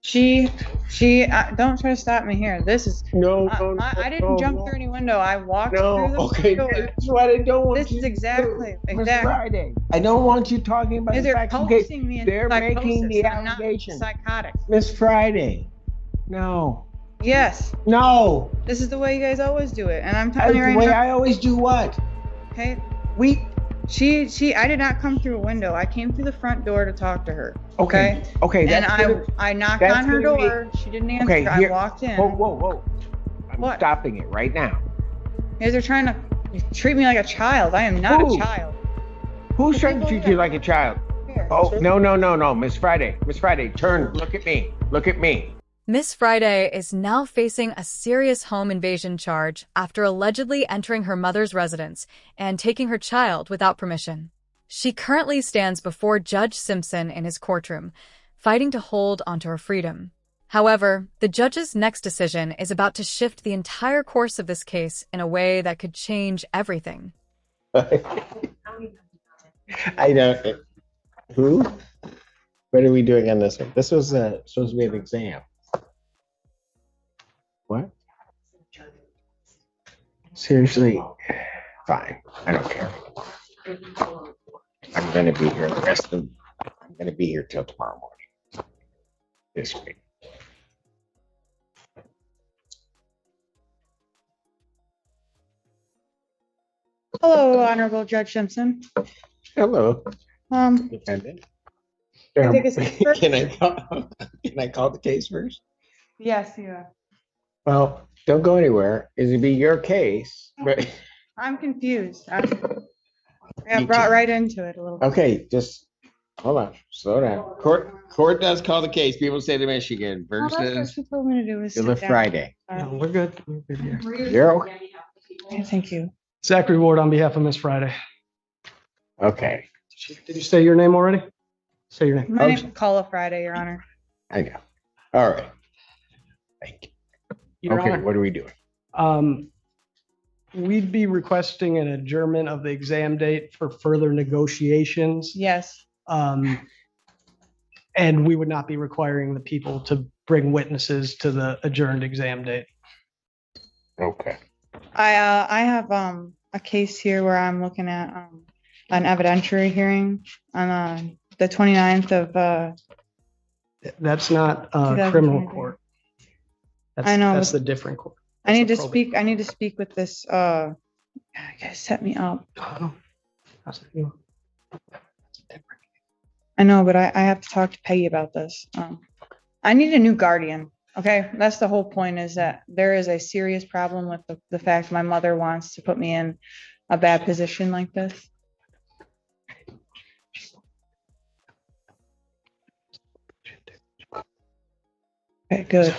She, don't try to stop me here. This is, No, I didn't jump through any window. I walked through the okay, door. that's what I don't want This you is to exactly, do, Miss Friday. I don't want you talking about the They're fact, okay, posting me in they're making psychosis. the I'm not allegation. psychotic. Miss Friday, no. Yes, No. this is the way you guys always do it, and I'm That's telling you the right way now. I always do what? Okay, We, I did not come through a window. I came through the front door to talk to her. okay, And that's good. I knocked That's on her gonna be- door. She didn't answer. Okay, I here- walked in. Whoa. I'm What? stopping it right now. You guys are trying to treat me like a child. I am not Who? a child. Who's The trying to people treat you that- like a child? Here. Oh, no, Miss Friday. Miss Friday, turn, look at me. Look at me. Miss Friday is now facing a serious home invasion charge after allegedly entering her mother's residence and taking her child without permission. She currently stands before Judge Simpson in his courtroom, fighting to hold onto her freedom. However, the judge's next decision is about to shift the entire course of this case in a way that could change everything. I know. Who? What are we doing on this one? This was supposed to be an exam. What? Seriously? Fine. I don't care. I'm going to be here the rest of. I'm going to be here till tomorrow morning. This week. Hello, Honorable Judge Simpson. Hello, Um, defendant. I think it's first. Can I call the case first? Yes, yeah. Well, don't go anywhere. It'll be your case, but I'm confused. I got brought right into it a little bit. okay, just hold on, slow down. Court does call the case. People say to Michigan Well, that's what versus she told me to do was Bill sit of down. Friday. No, we're good. We're good here. You're okay. Okay, thank you. Zachary Ward on behalf of Miss Friday. Okay, Did you say your name already? Say your name. My name is Calla Friday, Your Honor. I know. All right. Thank you. Your Okay, Honor, what are we doing? we'd be requesting an adjournment of the exam date for further negotiations. Yes. And we would not be requiring the people to bring witnesses to the adjourned exam date. Okay. I have a case here where I'm looking at an evidentiary hearing on the 29th of That's not criminal 2023. court. I know, That's but- the different court. I need to That's the probate. speak. I need to speak with this. You guys set me up. Oh, that's the- I know, but I have to talk to Peggy about this. I need a new guardian. Okay, that's the whole point. Is that there is a serious problem with the fact my mother wants to put me in a bad position like this. Okay, good.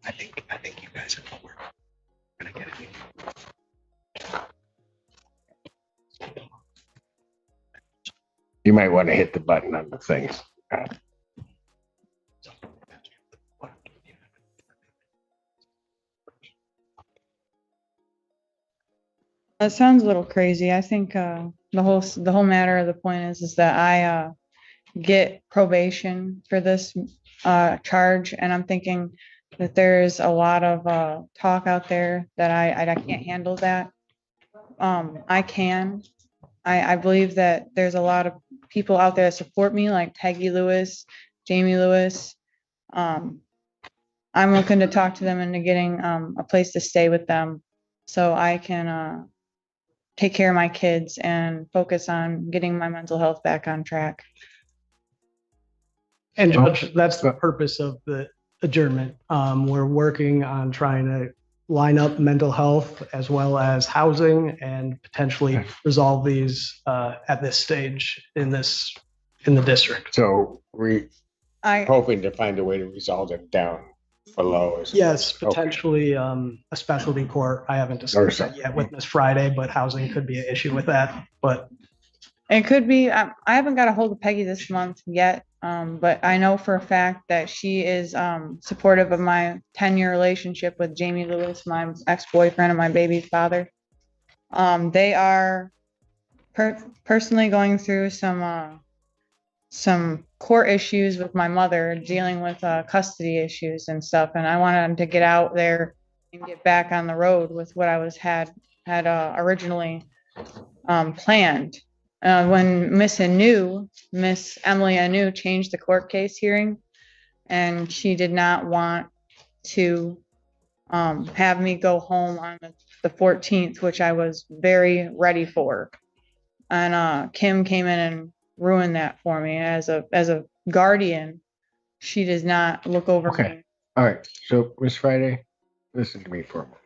I think you guys are what we're gonna get it. You might want to hit the button on the things. That sounds a little crazy. I think the whole matter of the point is that I get probation for this charge, and I'm thinking that there's a lot of talk out there that I can't handle that. I can. I believe that there's a lot of people out there that support me, like Peggy Lewis, Jamie Lewis. I'm looking to talk to them into getting a place to stay with them so I can take care of my kids and focus on getting my mental health back on track. And Judge, that's the purpose of the adjournment. We're working on trying to line up mental health as well as housing and potentially resolve these at this stage in the district. So we I hoping to find a way to resolve it down below. Yes, Okay. potentially a specialty court. I haven't discussed that yet with Miss Friday, but housing could be an issue with that. But It could be, I haven't got a hold of Peggy this month yet, but I know for a fact that she is supportive of my 10-year relationship with Jamie Lewis, my ex-boyfriend and my baby's father. They are personally going through some some court issues with my mother, dealing with custody issues and stuff, and I wanted to get out there and get back on the road with what I was had originally planned. When Miss Emily Anu changed the court case hearing, and she did not want to have me go home on the 14th, which I was very ready for. And Kim came in and ruined that for me as a guardian. She does not look over Okay. me. All right. So, Miss Friday, listen to me for a moment.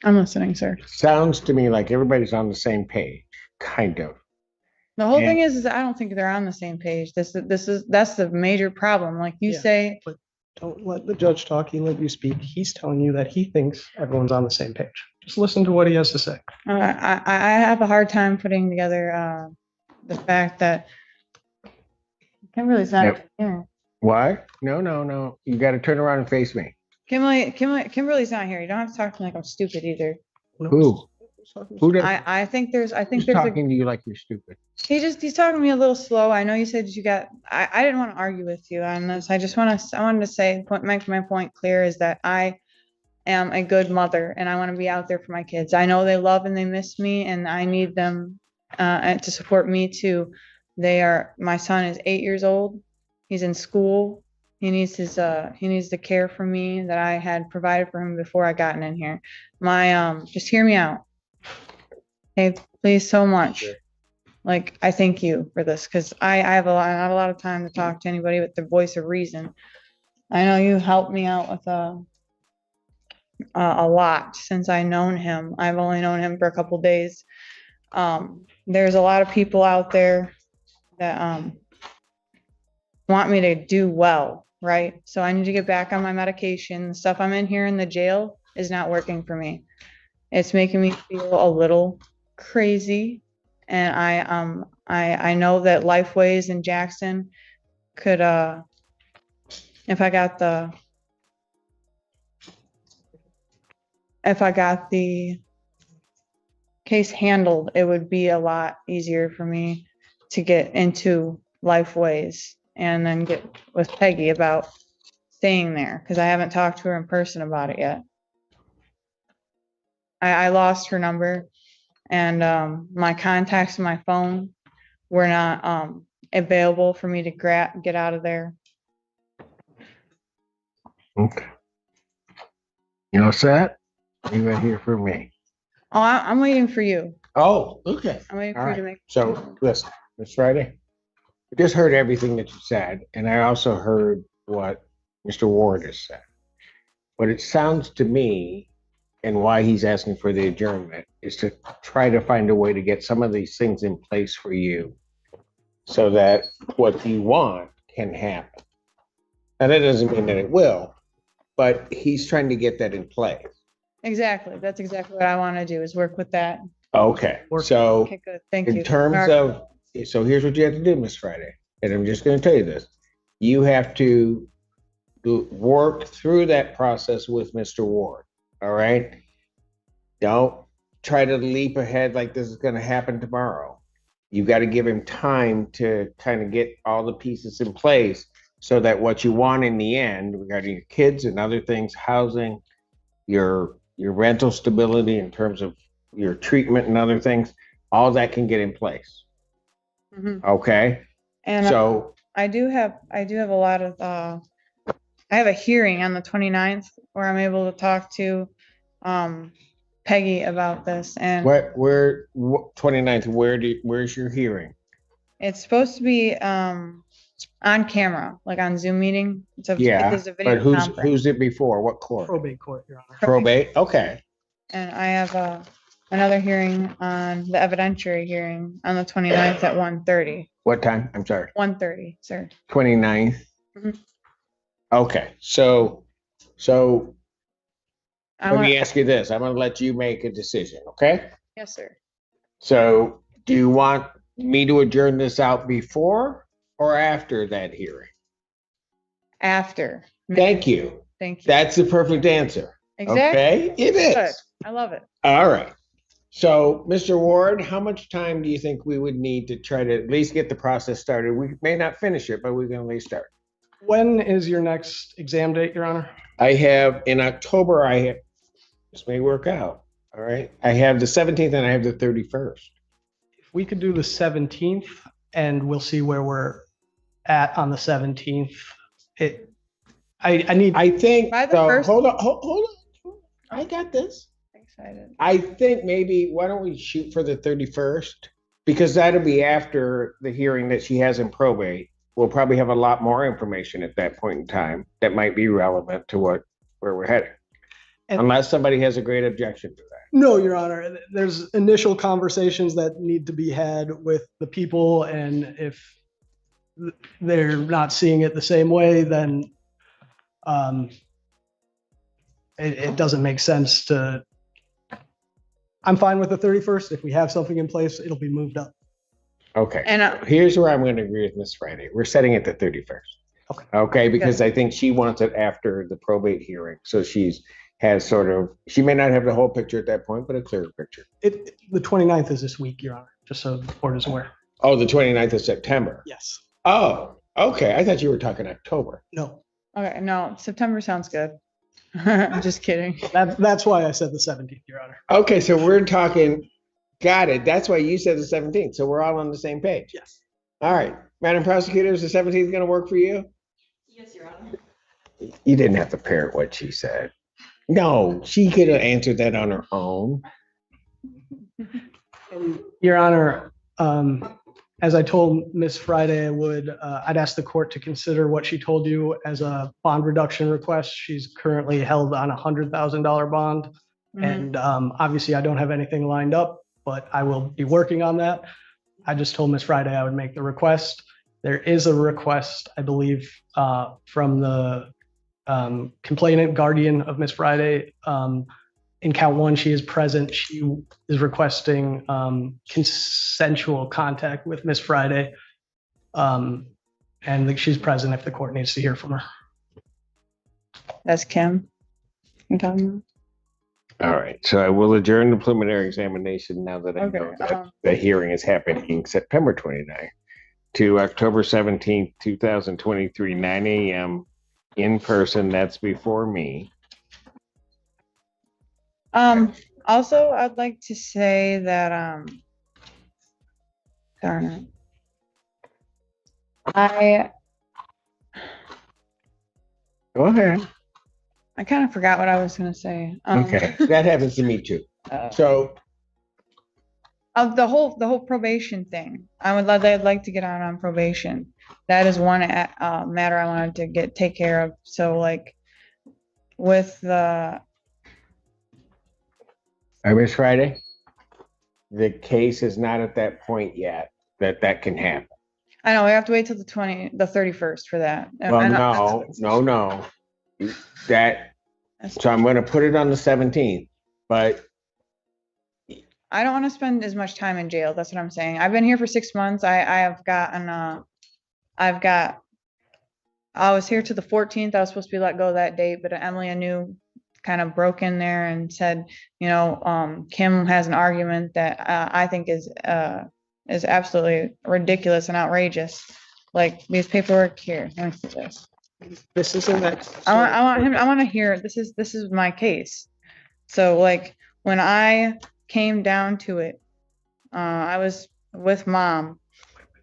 I'm listening, sir. Sounds to me like everybody's on the same page, kind of. The whole Yeah. thing is I don't think they're on the same page. That's the major problem. Like you Yeah. say, Don't let the judge talk. He let you speak. He's telling you that he thinks everyone's on the same page. Just listen to what he has to say. I have a hard time putting together the fact that Kimberly's not Yep. here. Why? No. You got to turn around and face me. Kimberly's not here. You don't have to talk to me like I'm stupid either. Who? Who does? I think there's Who's talking to you like you're stupid? he's talking to me a little slow. I know you said I didn't want to argue with you on this. I wanted to say, make my point clear is that I am a good mother and I want to be out there for my kids. I know they love and they miss me and I need them and to support me too. My son is 8 years old. He's in school. He needs the care from me that I had provided for him before I gotten in here. Just hear me out. Okay, please so much. Like, I thank you for this because I have not a lot of time to talk to anybody with the voice of reason. I know you helped me out with a lot since I known him. I've only known him for a couple days. There's a lot of people out there that want me to do well, right? So I need to get back on my medication. The stuff I'm in here in the jail is not working for me. It's making me feel a little crazy. And I know that Lifeways in Jackson could if I got the case handled, it would be a lot easier for me to get into Lifeways and then get with Peggy about staying there because I haven't talked to her in person about it yet. I lost her number and my contacts in my phone were not available for me to get out of there. Okay. You know, Seth, you right here for me. Oh, I'm waiting for you. Oh, okay. I'm waiting All for you right. to make. So, listen, Miss Friday, I just heard everything that you said, and I also heard what Mr. Ward has said. What it sounds to me, and why he's asking for the adjournment, is to try to find a way to get some of these things in place for you so that what you want can happen. Now, that doesn't mean that it will, but he's trying to get that in place. Exactly. That's exactly what I want to do is work with that. Okay, so Okay, good. Thank you. in terms of, so here's what you have to do, Miss Friday, and I'm just going to tell you this. You have to work through that process with Mr. Ward, all right? Don't try to leap ahead like this is going to happen tomorrow. You got to give him time to kind of get all the pieces in place so that what you want in the end regarding your kids and other things, housing, your rental stability in terms of your treatment and other things, all that can get in place. Mhm. Okay. And So I do have a lot of I have a hearing on the 29th where I'm able to talk to Peggy about this, and what 29th, where's your hearing? it's supposed to be on camera, like on Zoom meeting. Yeah, it's a video but conference. who's it before? What court? Probate court, Your Honor. Probate. Okay. And I have another hearing on the evidentiary hearing on the 29th at 1:30. What time? I'm sorry. 1:30, sir. 29th. Mhm. Okay. So I let want, me ask you this. I'm going to let you make a decision. Okay. yes, sir. So do you want me to adjourn this out before or after that hearing? After. Thank you. Thank you. That's the perfect answer. Exactly. Okay. It is. Good. I love it. All right. So, Mr. Ward, how much time do you think we would need to try to at least get the process started? We may not finish it, but we can at least start. When is your next exam date, Your Honor? I have in October, this may work out. All right. I have the 17th and I have the 31st. If we could do the 17th, and we'll see where we're at on the 17th. I think, By the so, first- hold on. I got this. Excited. I think maybe, why don't we shoot for the 31st? Because that'll be after the hearing that she has in probate. We'll probably have a lot more information at that point in time that might be relevant to where we're heading. And- Unless somebody has a great objection to that. No, Your Honor. There's initial conversations that need to be had with the people, and if they're not seeing it the same way, then it doesn't make sense to. I'm fine with the 31st. If we have something in place, it'll be moved up. Okay. And Here's where I'm going to agree with Miss Friday. We're setting it to 31st. Okay. Okay, because I think she wants it after the probate hearing. So she may not have the whole picture at that point, but a clearer picture. The 29th is this week, Your Honor, just so the board is aware. Oh, the 29th of September. Yes. Oh, okay. I thought you were talking October. No, okay, no, September sounds good. I'm just kidding. that's why I said the 17th, Your Honor. Okay, so we're talking, got it. That's why you said the 17th. So we're all on the same page. Yes. All right. Madam Prosecutor, is the 17th going to work for you? Yes, Your Honor. You didn't have to parrot what she said. No, she could have answered that on her own. Your Honor, as I told Ms. Friday, I'd ask the court to consider what she told you as a bond reduction request. She's currently held on a $100,000 bond. Mhm. And obviously I don't have anything lined up, but I will be working on that. I just told Ms. Friday I would make the request. There is a request, I believe, from the complainant guardian of Ms. Friday. In count one, she is present. She is requesting consensual contact with Ms. Friday. And she's present if the court needs to hear from her. That's Kim. You're talking All right, so I will adjourn the preliminary examination now that I Okay, know that the hearing is happening September 29th to October 17th, 2023, 9 a.m. in person. That's before me. Also, I'd like to say that, darn it. Go ahead. I kind of forgot what I was gonna say. Okay, that happens to me too. So, Of the whole probation thing, I'd like to get on probation. That is one matter I wanted to take care of. So like with the, Miss Friday, the case is not at that point yet that can happen. I know we have to wait till the 31st for that. Well, I know no. So I'm going to put it on the 17th, but I don't want to spend as much time in jail. That's what I'm saying. I've been here for 6 months. I was here to the 14th. I was supposed to be let go that date, but Emily Anu kind of broke in there and said, Kim has an argument that I think is absolutely ridiculous and outrageous. Like these paperwork here. Let me see this. This isn't that. I want to hear, this is my case. So like when I came down to it, I was with mom.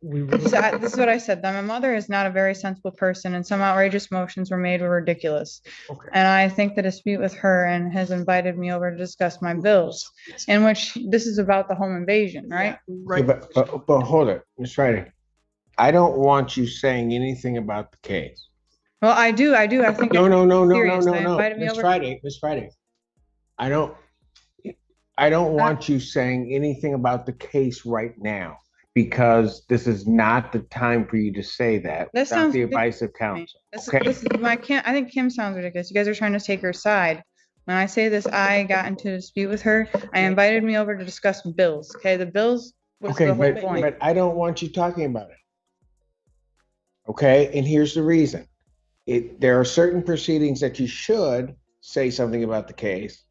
This is what I said. That my mother is not a very sensible person, and some outrageous motions were made were ridiculous. Okay. And I think the dispute with her and has invited me over to discuss my bills, in which this is about the home invasion, right? Right. but hold it, Miss Friday. I don't want you saying anything about the case. Well, I do. I think No. serious. They invited me Miss over. Friday. I don't want you saying anything about the case right now, because this is not the time for you to say that This without sounds the advice of counsel. Okay. This is my I think Kim sounds ridiculous. You guys are trying to take her side. When I say this, I got into a dispute with her. I invited me over to discuss bills. Okay, the bills was Okay, the whole but point. I don't want you talking about it. Okay, and here's the reason. There are certain proceedings that you should say something about the case,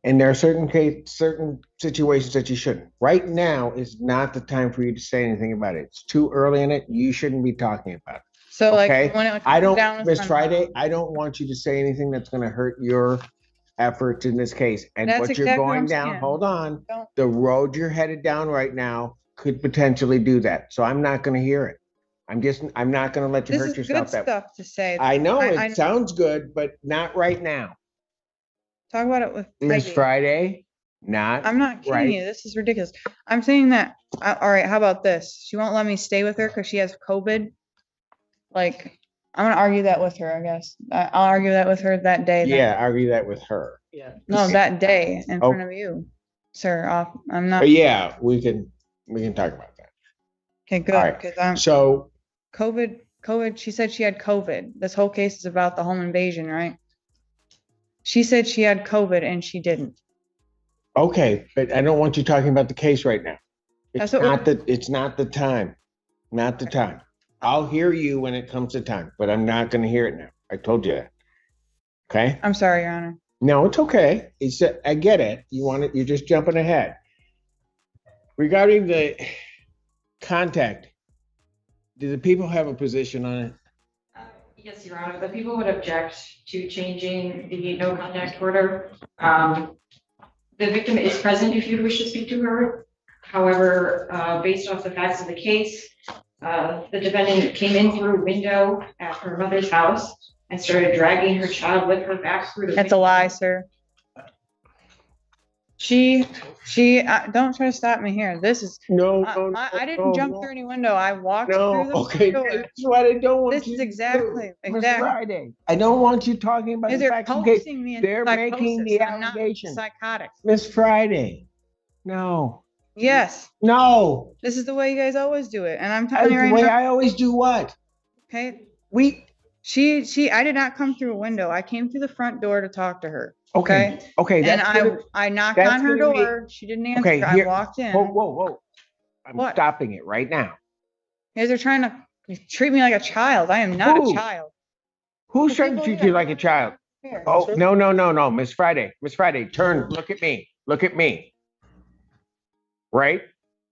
And there are certain situations that you shouldn't. Right now is not the time for you to say anything about it. It's too early in it. You shouldn't be talking about it. So like Okay? when it I comes down don't, with Miss my Friday, mom, I don't want you to say anything that's gonna hurt your efforts in this case. And That's what you're exactly what going I'm down, saying. hold on, Don't- the road you're headed down right now could potentially do that. So I'm not gonna hear it. I'm not gonna let you This hurt is good yourself that way. stuff to say. I know I it sounds good, but not right now. talk about it with Miss Peggy. Friday, not I'm not kidding right. you. This is ridiculous. I'm saying that, all right, how about this? She won't let me stay with her because she has COVID. Like, I'm gonna argue that with her, I guess. I'll argue that with her that day. then. Yeah, argue that with her. Yeah. No, that day in Oh. front of you, sir. I'm not, But yeah, we can talk about that. okay, All good, right. because I'm So COVID, she said she had COVID. This whole case is about the home invasion, right? She said she had COVID and she didn't. okay, but I don't want you talking about the case right now. That's It's what not it's not the time. Not the time. I'll hear you when it comes to time, but I'm not gonna hear it now. I told you that. Okay? I'm sorry, Your Honor. No, it's okay. I get it. You're just jumping ahead. Regarding the contact, do the people have a position on it? Yes, Your Honor, the people would object to changing the no contact order. The victim is present if you'd wish to speak to her. However, based off the facts of the case, the defendant came in through a window at her mother's house and started dragging her child with her back through the That's a window. lie, sir. She, don't try to stop me here. This is, No, I didn't jump through any window. I walked through No, the okay, front door. that's what I don't want This you is to exactly, do, Miss exactly. Friday. I don't want you talking about the They're facts of the case. coaxing me into They're making psychosis. the I'm not allegation. psychotic. Miss Friday, no, Yes, no. this is the way you guys always do it. And I'm That's telling you the right way now, I always do what? okay? We, I did not come through a window. I came through the front door to talk to her. okay, okay. And that's gonna- I knocked that's on her gonna be- door. She didn't answer. Okay, I here- walked in. Whoa. I'm What? stopping it right now. You guys are trying to treat me like a child. I am not Who? a child. Who's The trying to people treat here. you like a child? Here. Oh, no, Miss Friday. Miss Friday, turn, look at me. Look at me. Right?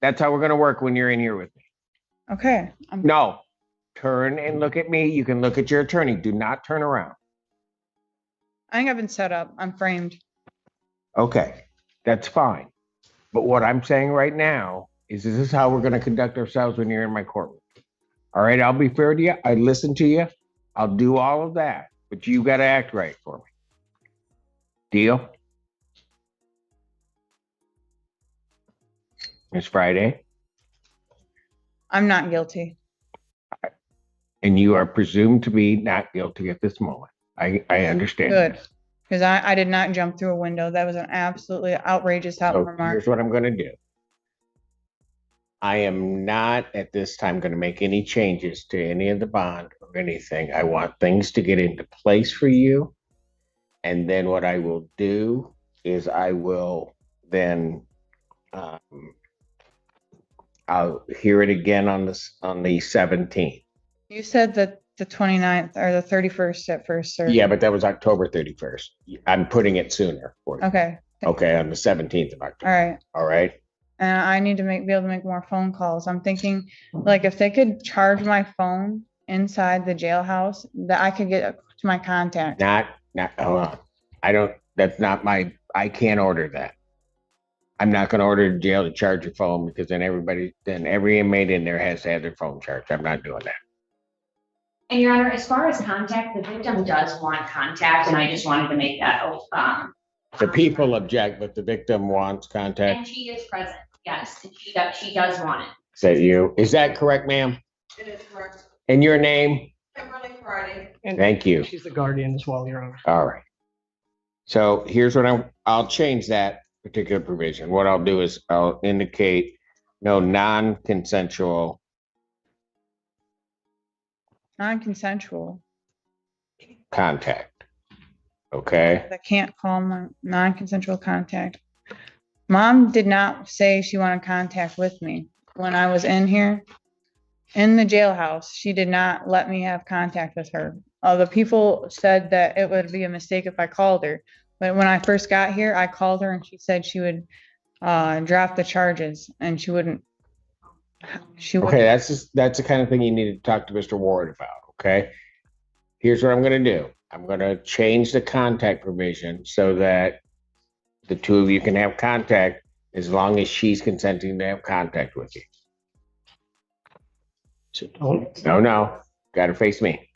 That's how we're gonna work when you're in here with me. Okay. No, turn and look at me. You can look at your attorney. Do not turn around. I think I've been set up. I'm framed. Okay, that's fine. But what I'm saying right now is this is how we're gonna conduct ourselves when you're in my courtroom. All right, I'll be fair to you. I listen to you. I'll do all of that, but you gotta act right for me. Deal? Miss Friday, I'm not guilty. and you are presumed to be not guilty at this moment. I understand. Good. Because I did not jump through a window. That was an absolutely outrageous So remark. here's what I'm gonna do. I am not at this time gonna make any changes to any of the bond or anything. I want things to get into place for you. And then what I will do is I will then I'll hear it again on the 17th. You said that the 29th or the 31st at first, sir. Yeah, but that was October 31st. I'm putting it sooner for you. Okay. Okay, on the 17th of All October. right. All right. And I need to be able to make more phone calls. I'm thinking, like, if they could charge my phone inside the jailhouse, that I could get to my contact. Hold on. I can't order that. I'm not gonna order the jail to charge your phone because then every inmate in there has to have their phone charged. I'm not doing that. And Your Honor, as far as contact, the victim does want contact, and I just wanted to make that, The people object, but the victim wants contact. and she is present, yes, and she does want it. Is that you? Is that correct, ma'am? It is correct. And your name? Kimberly Friday. And Thank you. she's the guardian as well, Your Honor. All right. So here's what I'll change that particular provision. What I'll do is I'll indicate no non-consensual Non-consensual. contact. Okay? I can't call my non-consensual contact. Mom did not say she wanted contact with me when I was in here. In the jailhouse, she did not let me have contact with her. The people said that it would be a mistake if I called her. But when I first got here, I called her and she said she would drop the charges and she wouldn't. Okay, that's the kind of thing you need to talk to Mr. Ward about, okay? Here's what I'm gonna do. I'm gonna change the contact provision so that the two of you can have contact as long as she's consenting to have contact with you. So don't. No, gotta face me.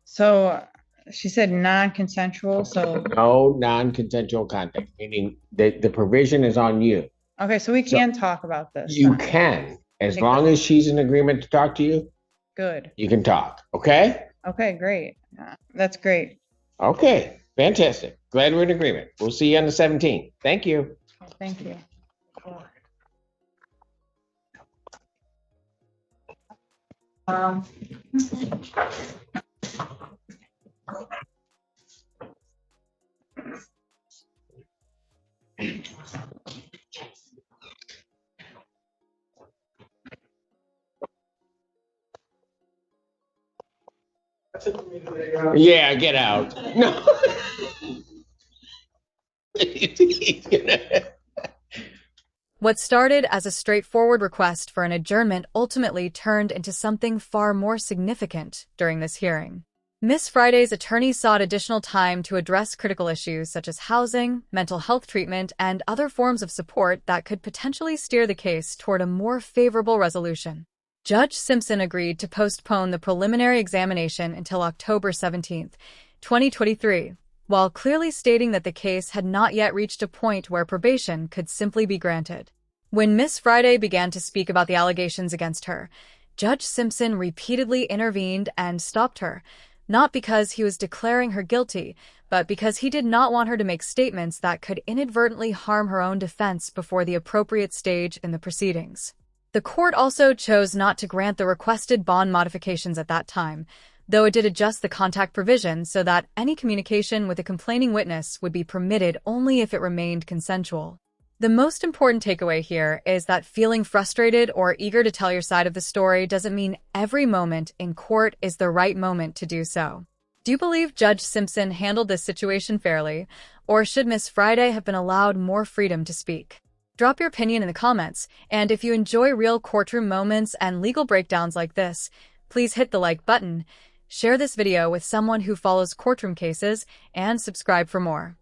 So she said non-consensual. So No non-consensual contact, meaning the provision is on you. okay, so we can talk about this. You then. can, as Okay, long as she's in agreement to talk to you, Good. you can talk, okay? Okay, great. That's great. Okay, fantastic. Glad we're in agreement. We'll see you on the 17th. Thank you. Thank you. Yeah, get out. No. He's gonna- What started as a straightforward request for an adjournment ultimately turned into something far more significant during this hearing. Miss Friday's attorney sought additional time to address critical issues such as housing, mental health treatment, and other forms of support that could potentially steer the case toward a more favorable resolution. Judge Simpson agreed to postpone the preliminary examination until October 17, 2023, while clearly stating that the case had not yet reached a point where probation could simply be granted. When Miss Friday began to speak about the allegations against her, Judge Simpson repeatedly intervened and stopped her, not because he was declaring her guilty, but because he did not want her to make statements that could inadvertently harm her own defense before the appropriate stage in the proceedings. The court also chose not to grant the requested bond modifications at that time, though it did adjust the contact provision so that any communication with a complaining witness would be permitted only if it remained consensual. The most important takeaway here is that feeling frustrated or eager to tell your side of the story doesn't mean every moment in court is the right moment to do so. Do you believe Judge Simpson handled this situation fairly, or should Miss Friday have been allowed more freedom to speak? Drop your opinion in the comments, and if you enjoy real courtroom moments and legal breakdowns like this, please hit the like button, share this video with someone who follows courtroom cases, and subscribe for more.